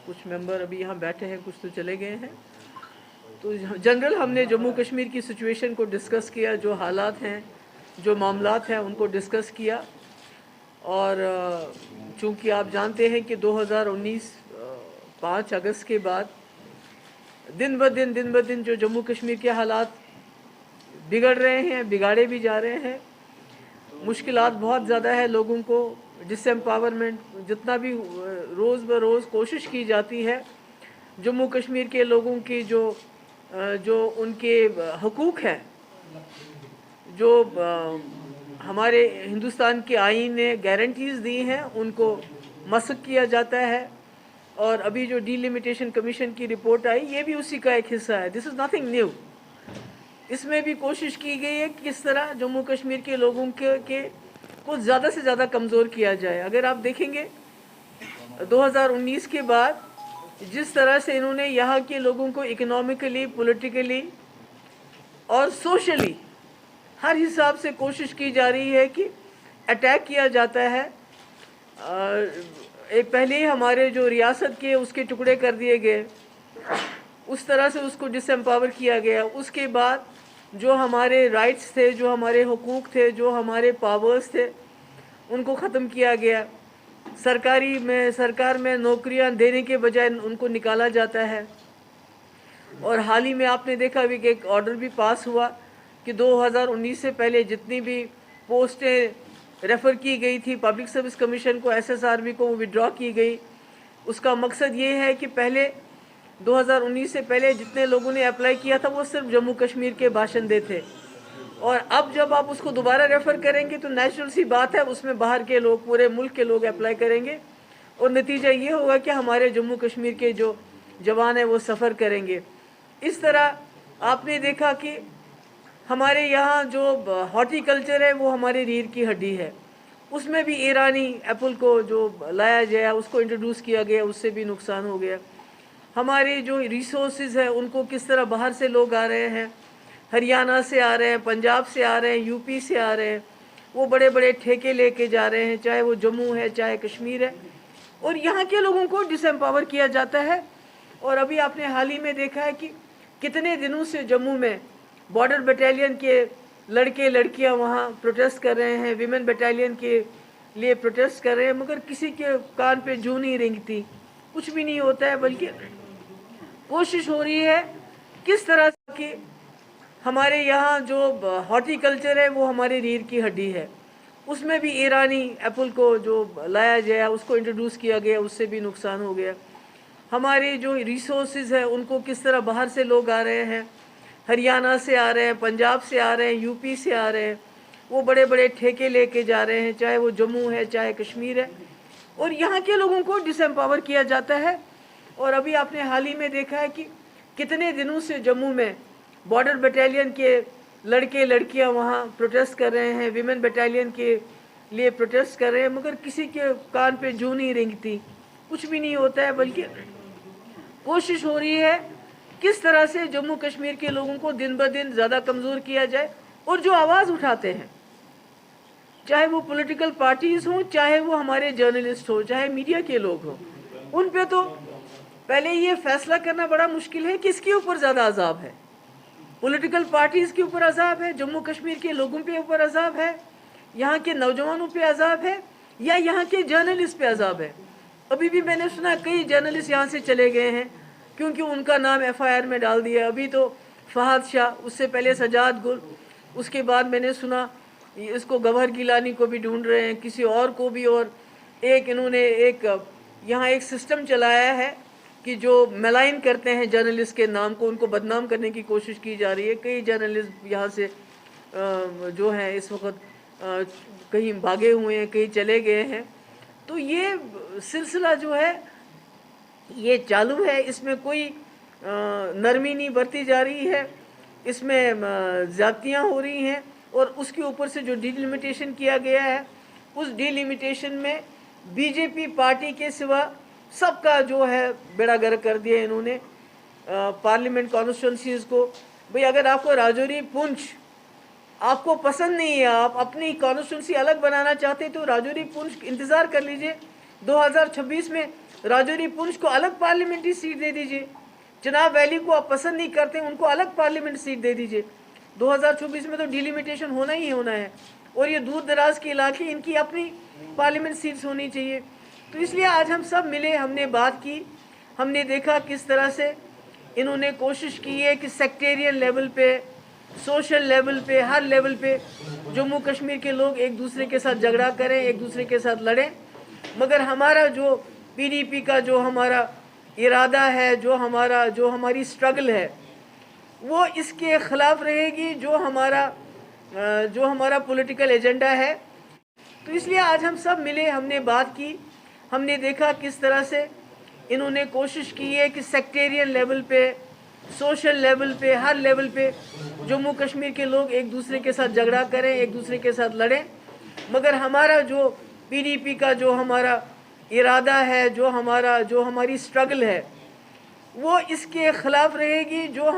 कुछ मेंबर अभी यहाँ बैठे हैं, कुछ तो चले गए हैं। तो जनरल हमने जम्मू कश्मीर की सिचुएशन को डिस्कस किया, जो हालात हैं, जो मामलात हैं उनको डिस्कस किया। और चूँकि आप जानते हैं कि 2019 5 अगस्त के बाद दिन ब दिन जो जम्मू कश्मीर के हालात बिगड़ रहे हैं, बिगाड़े भी जा रहे हैं। मुश्किलात बहुत ज़्यादा है लोगों को, डिसएम्पावरमेंट जितना भी रोज़ ब रोज़ कोशिश की जाती है जम्मू कश्मीर के लोगों की जो उनके हकूक़ हैं, जो हमारे हिंदुस्तान के आईन ने गारंटीज़ दी हैं, उनको मसक किया जाता है। और अभी जो डिलिमिटेशन कमीशन की रिपोर्ट आई, ये भी उसी का एक हिस्सा है। This is nothing new. इसमें भी कोशिश की गई है कि किस तरह जम्मू कश्मीर के लोगों के को ज़्यादा से ज़्यादा कमज़ोर किया जाए। अगर आप देखेंगे 2019 के बाद जिस तरह से इन्होंने यहाँ के लोगों को इकोनॉमिकली, पॉलिटिकली और सोशली हर हिसाब से कोशिश की जा रही है कि अटैक किया जाता है। एक पहले ही हमारे जो रियासत के उसके टुकड़े कर दिए गए, उस तरह से उसको डिसएम्पावर किया गया। उसके बाद जो हमारे राइट्स थे, जो हमारे हुकूक थे, जो हमारे पावर्स थे, उनको ख़त्म किया गया। सरकार में नौकरियां देने के बजाय उनको निकाला जाता है। और हाल ही में आपने देखा भी कि एक ऑर्डर भी पास हुआ कि 2019 से पहले जितनी भी पोस्टें रेफ़र की गई थी पब्लिक सर्विस कमीशन को, SSRB को, वो विड्रॉ की गई। उसका मकसद ये है कि पहले 2019 से पहले जितने लोगों ने अप्लाई किया था वो सिर्फ जम्मू कश्मीर के बाशिंदे थे। और अब जब आप उसको दोबारा रेफ़र करेंगे तो नेचुरल सी बात है, उसमें बाहर के लोग, पूरे मुल्क के लोग अप्लाई करेंगे और नतीजा ये होगा कि हमारे जम्मू कश्मीर के जो जवान हैं वो सफ़र करेंगे। इस तरह आपने देखा कि हमारे यहाँ जो हॉर्टिकल्चर है वो हमारी रीढ़ की हड्डी है। उसमें भी ईरानी एप्पल को जो लाया गया, उसको इंट्रोड्यूस किया गया, उससे भी नुकसान हो गया। हमारे जो रिसोर्सेज है उनको किस तरह बाहर से लोग आ रहे हैं, हरियाणा से आ रहे हैं, पंजाब से आ रहे हैं, यूपी से आ रहे हैं, वो बड़े बड़े ठेके लेके जा रहे हैं, चाहे वो जम्मू है, चाहे कश्मीर है, और यहाँ के लोगों को डिसएम्पावर किया जाता है। और अभी आपने हाल ही में देखा है कि कितने दिनों से जम्मू में बॉर्डर बटालियन के लड़के लड़कियाँ वहाँ प्रोटेस्ट कर रहे हैं, विमेन बटालियन के लिए प्रोटेस्ट कर रहे हैं, मगर किसी के कान पे जूं नहीं रेंगती, कुछ भी नहीं होता है। बल्कि कोशिश हो रही है किस तरह कि हमारे यहाँ जो हॉर्टिकल्चर है वो हमारी रीढ़ की हड्डी है। उसमें भी ईरानी एप्पल को जो लाया गया, उसको इंट्रोड्यूस किया गया, उससे भी नुकसान हो गया। हमारे जो रिसोर्सेज है उनको किस तरह बाहर से लोग आ रहे हैं, हरियाणा से आ रहे हैं, पंजाब से आ रहे हैं, यूपी से आ रहे हैं, वो बड़े बड़े ठेके लेके जा रहे हैं, चाहे वो जम्मू है, चाहे कश्मीर है, और यहाँ के लोगों को डिसएम्पावर किया जाता है। और अभी आपने हाल ही में देखा है कि कितने दिनों से जम्मू में बॉर्डर बटालियन के लड़के लड़कियाँ वहाँ प्रोटेस्ट कर रहे हैं, विमेन बटालियन के लिए प्रोटेस्ट कर रहे हैं, मगर किसी के कान पे जूं नहीं रेंगती, कुछ भी नहीं होता है। बल्कि कोशिश हो रही है किस तरह से जम्मू कश्मीर के लोगों को दिन ब दिन ज़्यादा कमज़ोर किया जाए। और जो आवाज़ उठाते हैं, चाहे वो पॉलिटिकल पार्टीज़ हों, चाहे वो हमारे जर्नलिस्ट हो, चाहे मीडिया के लोग हों, उन पे तो पहले ये फैसला करना बड़ा मुश्किल है किसके ऊपर ज़्यादा अजाब है। पॉलिटिकल पार्टीज़ के ऊपर अजाब है, जम्मू कश्मीर के लोगों पे ऊपर अजाब है, यहाँ के नौजवानों पे अजाब है, या यहाँ के जर्नलिस्ट पे अजाब है। अभी भी मैंने सुना कई जर्नलिस्ट यहाँ से चले गए हैं क्योंकि उनका नाम FIR में डाल दिया। अभी तो फहद शाह, उससे पहले सजाद गुल, उसके बाद मैंने सुना इसको गौहर गिलानी को भी ढूंढ रहे हैं, किसी और को भी। और इन्होंने यहाँ एक सिस्टम चलाया है कि जो मलाइन करते हैं जर्नलिस्ट के नाम को, उनको बदनाम करने की कोशिश की जा रही है। कई जर्नलिस्ट यहाँ से जो हैं इस वक्त कहीं भागे हुए हैं, कहीं चले गए हैं। तो ये सिलसिला जो है ये चालू है, इसमें कोई नरमी नहीं बरती जा रही है, इसमें ज़्यादतियाँ हो रही हैं। और उसके ऊपर से जो डिलिमिटेशन किया गया है, उस डिलिमिटेशन में BJP पार्टी के सिवा सबका जो है बेड़ा गर्क कर दिया इन्होंने। पार्लियामेंट कॉन्स्टिट्यूंसीज़ को, भाई अगर आपको राजौरी पुंछ आपको पसंद नहीं है, आप अपनी कॉन्स्टिट्यूंसी अलग बनाना चाहते तो राजौरी पुंछ इंतज़ार कर लीजिए, 2026 में राजौरी पुंछ को अलग पार्लियामेंट्री सीट दे दीजिए। चिनाब वैली को आप पसंद नहीं करते, उनको अलग पार्लियामेंट सीट दे दीजिए। 2024 में तो डिलिमिटेशन होना ही होना है, और ये दूर दराज के इलाके, इनकी अपनी पार्लियामेंट सीट्स होनी चाहिए। तो इसलिए आज हम सब मिले, हमने बात की, हमने देखा किस तरह से इन्होंने कोशिश की है कि सेक्टेरियन लेवल पे, सोशल लेवल पे, हर लेवल पे जम्मू कश्मीर के लोग एक दूसरे के साथ झगड़ा करें, एक दूसरे के साथ लड़ें। मगर हमारा जो पीडीपी का जो हमारा इरादा है, जो हमारी स्ट्रगल है, वो इसके ख़िलाफ़ रहेगी, जो हमारा पॉलिटिकल एजेंडा है। तो इसलिए आज हम सब मिले, हमने बात की, हमने देखा किस तरह से इन्होंने कोशिश की है कि सेक्टेरियन लेवल पे, सोशल लेवल पे, हर लेवल पे जम्मू कश्मीर के लोग एक दूसरे के साथ झगड़ा करें, एक दूसरे के साथ लड़ें। मगर हमारा जो पीडीपी का जो हमारा इरादा है, जो हमारी स्ट्रगल है, वो इसके ख़िलाफ़ रहेगी, जो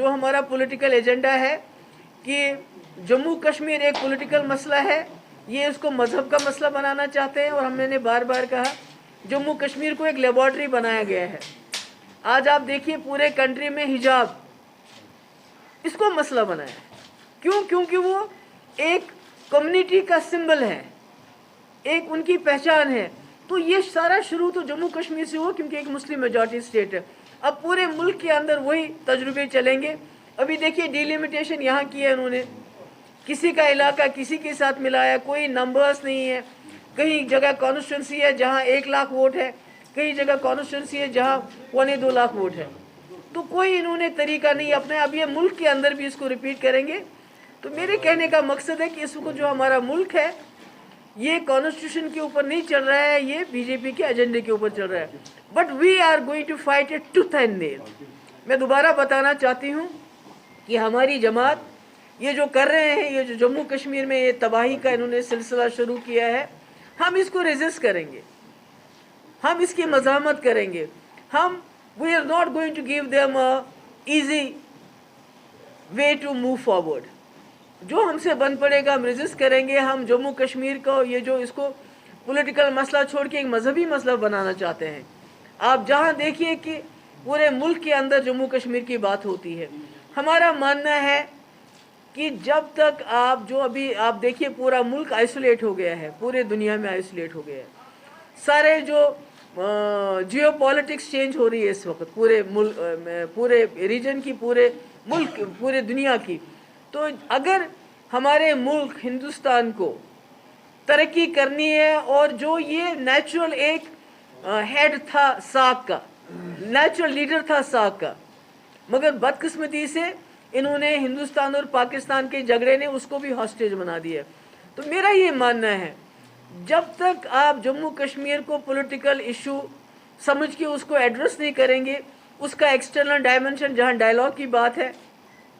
हमारा पॉलिटिकल एजेंडा है कि जम्मू कश्मीर एक पॉलिटिकल मसला है, ये इसको मज़हब का मसला बनाना चाहते हैं। और हमने बार बार कहा, जम्मू कश्मीर को एक लेबॉर्ट्री बनाया गया है। आज आप देखिए पूरे कंट्री में हिजाब, इसको मसला बनाया है। क्यों? क्योंकि वो एक कम्युनिटी का सिंबल है, एक उनकी पहचान है। तो ये सारा शुरू तो जम्मू कश्मीर से हुआ, क्योंकि एक मुस्लिम मेजॉरिटी स्टेट है। अब पूरे मुल्क के अंदर वही तजुर्बे चलेंगे। अभी देखिए डिलिमिटेशन यहाँ की है उन्होंने, किसी का इलाका किसी के साथ मिलाया, कोई नंबर्स नहीं है। कहीं जगह कॉन्स्टिट्यूंसी है जहाँ 1 लाख वोट है, कई जगह कॉन्स्टिट्यूंसी है जहाँ 1.25 लाख वोट है। तो कोई इन्होंने तरीका नहीं अपना। अब ये मुल्क के अंदर भी इसको रिपीट करेंगे। तो मेरे कहने का मकसद है कि इसको जो हमारा मुल्क है, ये कॉन्स्टिट्यूशन के ऊपर नहीं चल रहा है, ये बीजेपी के एजेंडे के ऊपर चल रहा है। But we are going to fight it tooth and nail. मैं दोबारा बताना चाहती हूँ कि हमारी जमात ये जो कर रहे हैं, ये जो जम्मू कश्मीर में ये तबाही का इन्होंने सिलसिला शुरू किया है, हम इसको रेजिस्ट करेंगे, हम इसकी मज़ामत करेंगे। We are not going to give them a easy way to move forward. जो हमसे बन पड़ेगा हम रेजिस्ट करेंगे। हम जम्मू कश्मीर को ये जो इसको पॉलिटिकल मसला छोड़ के एक मजहबी मसला बनाना चाहते हैं। आप जहाँ देखिए कि पूरे मुल्क के अंदर जम्मू कश्मीर की बात होती है। हमारा मानना है कि जब तक अभी आप देखिए पूरा मुल्क आइसोलेट हो गया है, पूरे दुनिया में आइसोलेट हो गया है। सारे जो जियो पॉलिटिक्स चेंज हो रही है इस वक्त पूरे रीजन की, पूरे मुल्क, पूरे दुनिया की। तो अगर हमारे मुल्क हिंदुस्तान को तरक्की करनी है, और जो ये नेचुरल एक हेड था साक का, नेचुरल लीडर था साक का, मगर बदकिस्मती से इन्होंने हिंदुस्तान और पाकिस्तान के झगड़े ने उसको भी हॉस्टेज बना दिया। तो मेरा ये मानना है, जब तक आप जम्मू कश्मीर को पॉलिटिकल इशू समझ के उसको एड्रेस नहीं करेंगे, उसका एक्सटर्नल डायमेंशन जहाँ डायलॉग की बात है,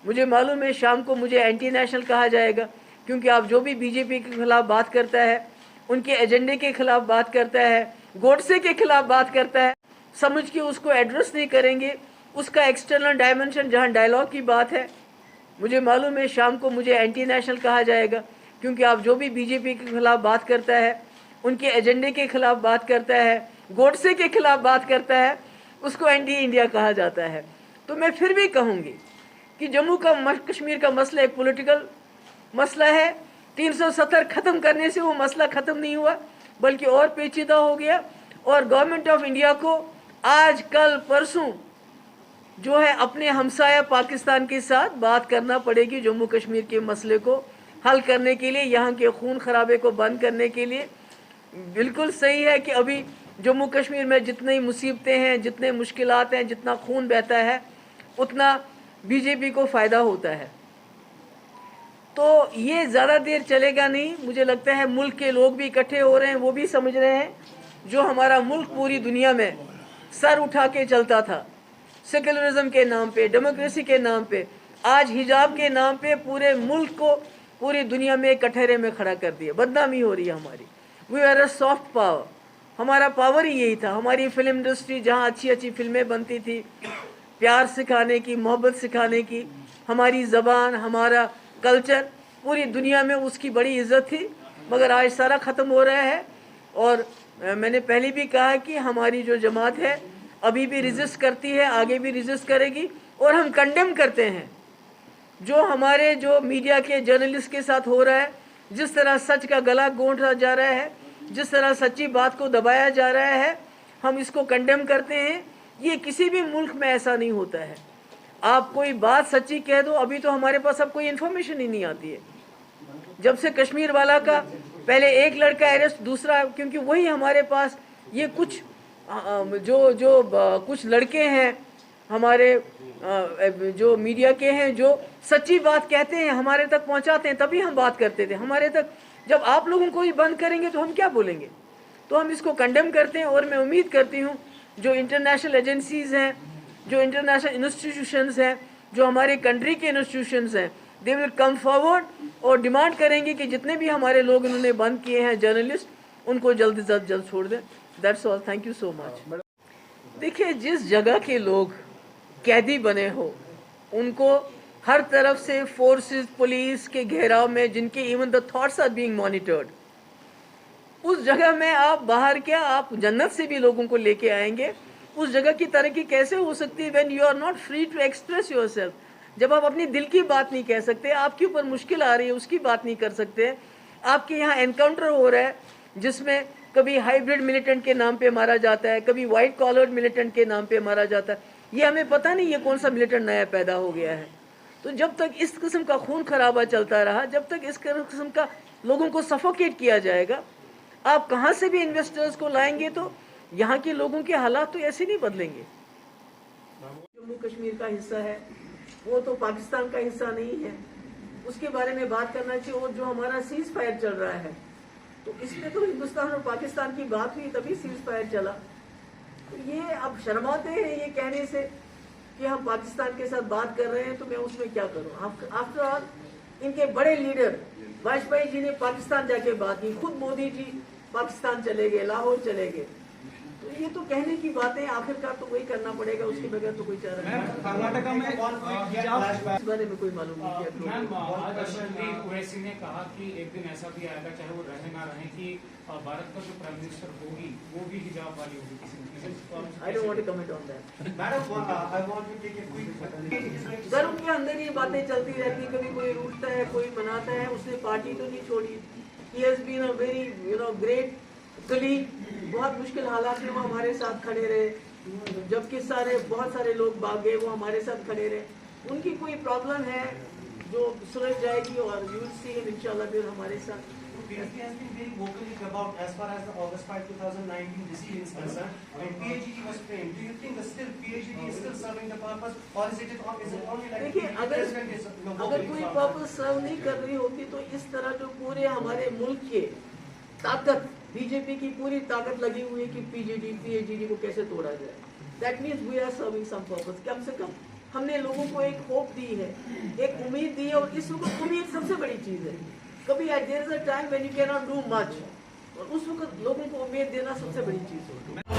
मुझे मालूम है शाम को मुझे एंटी नेशनल कहा जाएगा, क्योंकि आप जो भी बीजेपी के खिलाफ बात करता है, उनके एजेंडे के खिलाफ बात करता है, गोडसे के खिलाफ बात करता है, समझ के उसको एड्रेस नहीं करेंगे, उसका एक्सटर्नल डायमेंशन जहाँ डायलॉग की बात है, मुझे मालूम है शाम को मुझे एंटी नेशनल कहा जाएगा, क्योंकि आप जो भी बीजेपी के खिलाफ बात करता है, उनके एजेंडे के खिलाफ बात करता है, गोडसे के खिलाफ बात करता है, उसको एंटी इंडिया कहा जाता है। तो मैं फिर भी कहूँगी कि जम्मू कश्मीर का मसला एक पॉलिटिकल मसला है। 370 ख़त्म करने से वो मसला ख़त्म नहीं हुआ, बल्कि और पेचीदा हो गया। और गवर्नमेंट ऑफ इंडिया को आज कल परसों जो है अपने हमसाया पाकिस्तान के साथ बात करना पड़ेगी जम्मू कश्मीर के मसले को हल करने के लिए, यहाँ के खून खराबे को बंद करने के लिए। बिल्कुल सही है कि अभी जम्मू कश्मीर में जितनी मुसीबतें हैं, जितने मुश्किलात हैं, जितना खून बहता है, उतना बीजेपी को फ़ायदा होता है। तो ये ज़्यादा देर चलेगा नहीं। मुझे लगता है मुल्क के लोग भी इकट्ठे हो रहे हैं, वो भी समझ रहे हैं जो हमारा मुल्क पूरी दुनिया में सर उठा के चलता था, सेकुलरिज्म के नाम पे, डेमोक्रेसी के नाम पे, आज हिजाब के नाम पे पूरे मुल्क को पूरी दुनिया में एक कटहरे में खड़ा कर दिया। बदनामी हो रही है हमारी। We are a soft power, हमारा पावर ही यही था। हमारी फिल्म इंडस्ट्री जहाँ अच्छी अच्छी फिल्में बनती थी, प्यार सिखाने की, मोहब्बत सिखाने की, हमारी ज़बान, हमारा कल्चर, पूरी दुनिया में उसकी बड़ी इज्जत थी। मगर आज सारा ख़त्म हो रहा है। اور میں نے پہلے بھی کہا کہ ہماری جو جماعت ہے ابھی بھی ریزسٹ کرتی ہے, آگے بھی ریزسٹ کرے گی, اور ہم کنڈیم کرتے ہیں جو ہمارے جو میڈیا کے جرنلسٹ کے ساتھ ہو رہا ہے, جس طرح سچ کا گلا گھونٹا جا رہا ہے, جس طرح سچی بات کو دبایا جا رہا ہے, ہم اس کو کنڈیم کرتے ہیں. یہ کسی بھی ملک میں ایسا نہیں ہوتا ہے. آپ کوئی بات سچی کہہ دو, ابھی تو ہمارے پاس اب کوئی انفارمیشن ہی نہیں آتی ہے. جب سے کشمیر والا کا پہلے ایک لڑکا اریسٹ, دوسرا, کیونکہ وہی ہمارے پاس یہ کچھ جو کچھ لڑکے ہیں ہمارے جو میڈیا کے ہیں جو سچی بات کہتے ہیں ہمارے تک پہنچاتے ہیں, تبھی ہم بات کرتے تھے. ہمارے تک جب آپ لوگوں کو ہی بند کریں گے تو ہم کیا بولیں گے؟ تو ہم اس کو کنڈیم کرتے ہیں. اور میں امید کرتی ہوں جو انٹرنیشنل ایجنسیز ہیں, جو انٹرنیشنل انسٹیٹیوشنز ہیں, جو ہمارے کنٹری کے انسٹیٹیوشنز ہیں, دے ول کم فارورڈ اور ڈیمانڈ کریں گے کہ جتنے بھی ہمارے لوگ انہوں نے بند کیے ہیں جرنلسٹ, ان کو جلد سے جلد چھوڑ دیں. That's all. Thank you so much. دیکھیے, جس جگہ کے لوگ قیدی بنے ہو ان کو ہر طرف سے فورسز, پولیس کے گھیراؤ میں, جن کے even the thoughts are being monitored, اس جگہ میں آپ باہر کیا, آپ جنت سے بھی لوگوں کو لے کے آئیں گے. اس جگہ کی ترقی کیسے ہو سکتی ہے when you are not free to express yourself؟ جب آپ اپنی دل کی بات نہیں کہہ سکتے, آپ کے اوپر مشکل آ رہی ہے اس کی بات نہیں کر سکتے. آپ کے یہاں انکاؤنٹر ہو رہا ہے جس میں کبھی ہائیبرڈ ملیٹنٹ کے نام پہ مارا جاتا ہے, کبھی وائٹ کالرڈ ملیٹنٹ کے نام پہ مارا جاتا ہے. یہ ہمیں پتہ نہیں یہ کون سا ملیٹنٹ نیا پیدا ہو گیا ہے. تو جب تک اس قسم کا خون خرابہ چلتا رہا, جب تک اس قسم کا لوگوں کو سفوکیٹ کیا جائے گا, آپ کہاں سے بھی انویسٹرز کو لائیں گے تو یہاں کے لوگوں کے حالات تو ایسے نہیں بدلیں گے. جموں کشمیر کا حصہ ہے وہ تو پاکستان کا حصہ نہیں ہے, اس کے بارے میں بات کرنا چاہیے. اور جو ہمارا سیز فائر چل رہا ہے تو اس میں تو ہندوستان اور پاکستان کی بات ہوئی تبھی سیز فائر چلا. تو یہ اب شرماتے ہیں یہ کہنے سے کہ ہم پاکستان کے ساتھ بات کر رہے ہیں, تو میں اس میں کیا کروں؟ آفٹر آل ان کے بڑے لیڈر واجپئی جی نے پاکستان جا کے بات کی, خود مودی جی پاکستان چلے گئے, لاہور چلے گئے. تو یہ تو کہنے کی باتیں, آخرکار تو وہی کرنا پڑے گا, اس کے بغیر تو کوئی چارہ نہیں. کرناٹک میں اس بارے میں کوئی معلوم نہیں کیا. اویسی نے کہا کہ ایک دن ایسا بھی آئے گا, چاہے وہ رہے نہ رہے, کہ بھارت کا جو پرائم منسٹر ہوگی وہ بھی حجاب والی ہوگی کسی. I don't want to comment on that. گھروں کے اندر یہ باتیں چلتی رہتی, کبھی کوئی روٹتا ہے, کوئی مناتا ہے. اس نے پارٹی تو نہیں چھوڑی. He has been a very great colleague. بہت مشکل حالات میں وہ ہمارے ساتھ کھڑے رہے, جبکہ بہت سارے لوگ بھاگ گئے, وہ ہمارے ساتھ کھڑے رہے. ان کی کوئی پرابلم ہے جو سلجھ جائے گی, اور you will see him انشاءاللہ پھر ہمارے ساتھ. BJP has been very vocal about as far as the August 5, 2019 decision is concerned. When PAGD was framed, do you think that still PAGD is still serving the purpose, or is it only like دیکھیے, اگر کوئی purpose سرو نہیں کر رہی ہوتی تو اس طرح جو پورے ہمارے ملک کے طاقت, بی جے پی کی پوری طاقت لگی ہوئی ہے کہ پی ایچ ڈی کو کیسے توڑا جائے. That means we are serving some purpose. کم سے کم ہم نے لوگوں کو ایک ہوپ دی ہے, ایک امید دی ہے, اور اس وقت امید سب سے بڑی چیز ہے. کبھی there is a time when you cannot do much, اور اس وقت لوگوں کو امید دینا سب سے بڑی چیز ہوتی ہے.